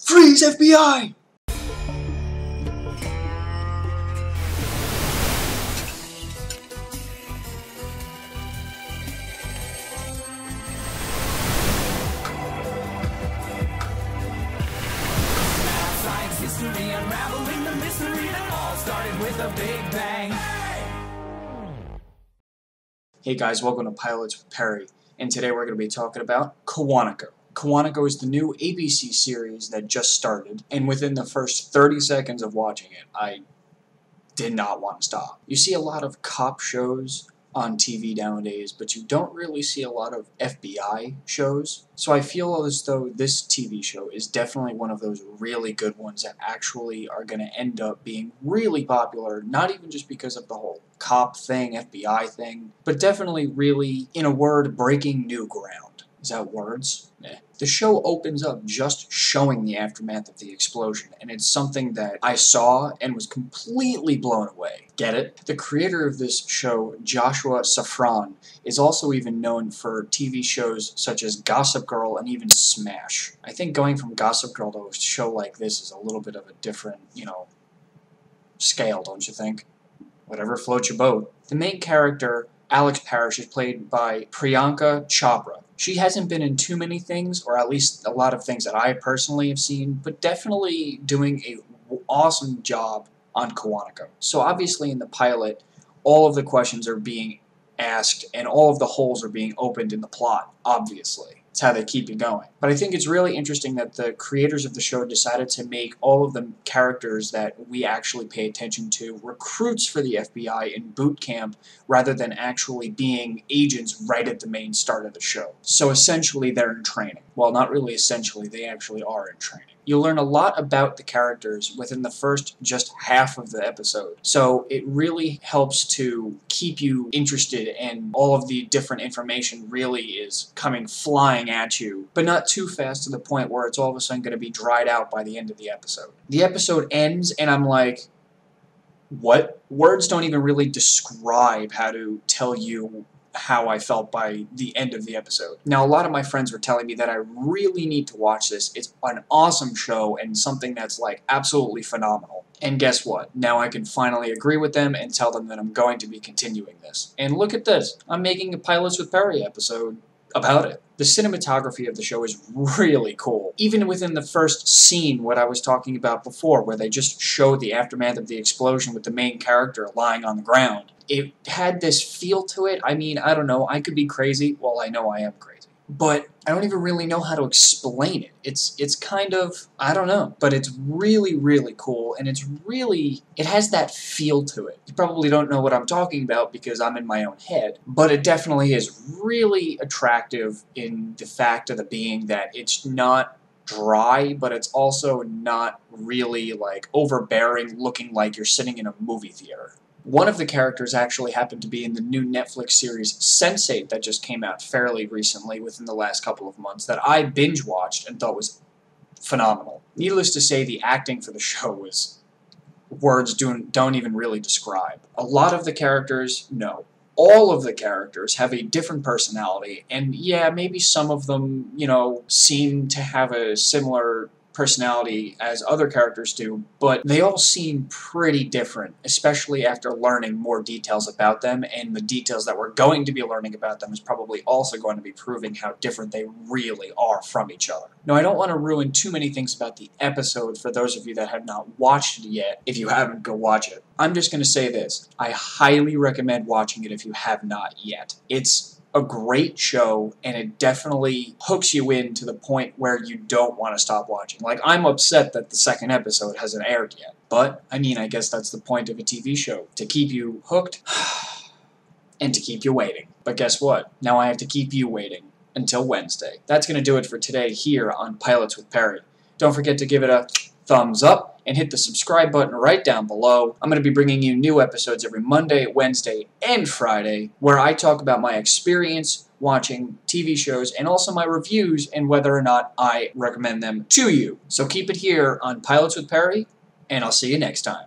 Freeze, FBI! Science history, unraveling the mystery that all started with a big bang. Hey guys, welcome to Pilots with Perry, and today we're going to be talking about Quantico. Quantico is the new ABC series that just started, and within the first 30 seconds of watching it, I did not want to stop. You see a lot of cop shows on TV nowadays, but you don't really see a lot of FBI shows. So I feel as though this TV show is definitely one of those really good ones that actually are going to end up being really popular, not even just because of the whole cop thing, FBI thing, but definitely really, in a word, breaking new ground. Is that words? Eh. The show opens up just showing the aftermath of the explosion, and it's something that I saw and was completely blown away. Get it? The creator of this show, Joshua Safran, is also even known for TV shows such as Gossip Girl and even Smash. I think going from Gossip Girl to a show like this is a little bit of a different, scale, don't you think? Whatever floats your boat. The main character, Alex Parrish, is played by Priyanka Chopra. She hasn't been in too many things, or at least a lot of things that I personally have seen, but definitely doing an awesome job on Quantico. So obviously in the pilot, all of the questions are being asked and all of the holes are being opened in the plot, obviously. It's how they keep you going. But I think it's really interesting that the creators of the show decided to make all of the characters that we actually pay attention to recruits for the FBI in boot camp rather than actually being agents right at the main start of the show. So essentially they're in training. Well, not really essentially, they actually are in training. You'll learn a lot about the characters within the first just half of the episode. So it really helps to keep you interested, and all of the different information really is coming flying at you, but not too fast to the point where it's all of a sudden going to be dried out by the end of the episode. The episode ends and I'm like, what? Words don't even really describe how to tell you how I felt by the end of the episode. Now, a lot of my friends were telling me that I really need to watch this. It's an awesome show and something that's like absolutely phenomenal. And guess what? Now I can finally agree with them and tell them that I'm going to be continuing this. And look at this. I'm making a Pilots with Perry episode about it. The cinematography of the show is really cool. Even within the first scene, what I was talking about before, where they just show the aftermath of the explosion with the main character lying on the ground, it had this feel to it. I mean, I don't know, I could be crazy. Well, I know I am crazy. But I don't even really know how to explain it. It's kind of, I don't know. But it's really, really cool, and it has that feel to it. You probably don't know what I'm talking about because I'm in my own head. But it definitely is really attractive in the fact of the being that it's not dry, but it's also not really like overbearing, looking like you're sitting in a movie theater. One of the characters actually happened to be in the new Netflix series Sense8 that just came out fairly recently within the last couple of months that I binge-watched and thought was phenomenal. Needless to say, the acting for the show was words don't even really describe. A lot of the characters, no. All of the characters have a different personality, and yeah, maybe some of them, seem to have a similar personality as other characters do, but they all seem pretty different, especially after learning more details about them, and the details that we're going to be learning about them is probably also going to be proving how different they really are from each other. Now, I don't want to ruin too many things about the episode for those of you that have not watched it yet. If you haven't, go watch it. I'm just going to say this. I highly recommend watching it if you have not yet. It's a great show, and it definitely hooks you in to the point where you don't want to stop watching. Like, I'm upset that the second episode hasn't aired yet. But, I mean, I guess that's the point of a TV show. To keep you hooked, and to keep you waiting. But guess what? Now I have to keep you waiting until Wednesday. That's going to do it for today here on Pilots with Perry. Don't forget to give it a thumbs up and hit the subscribe button right down below. I'm going to be bringing you new episodes every Monday, Wednesday, and Friday where I talk about my experience watching TV shows and also my reviews and whether or not I recommend them to you. So keep it here on Pilots with Perry, and I'll see you next time.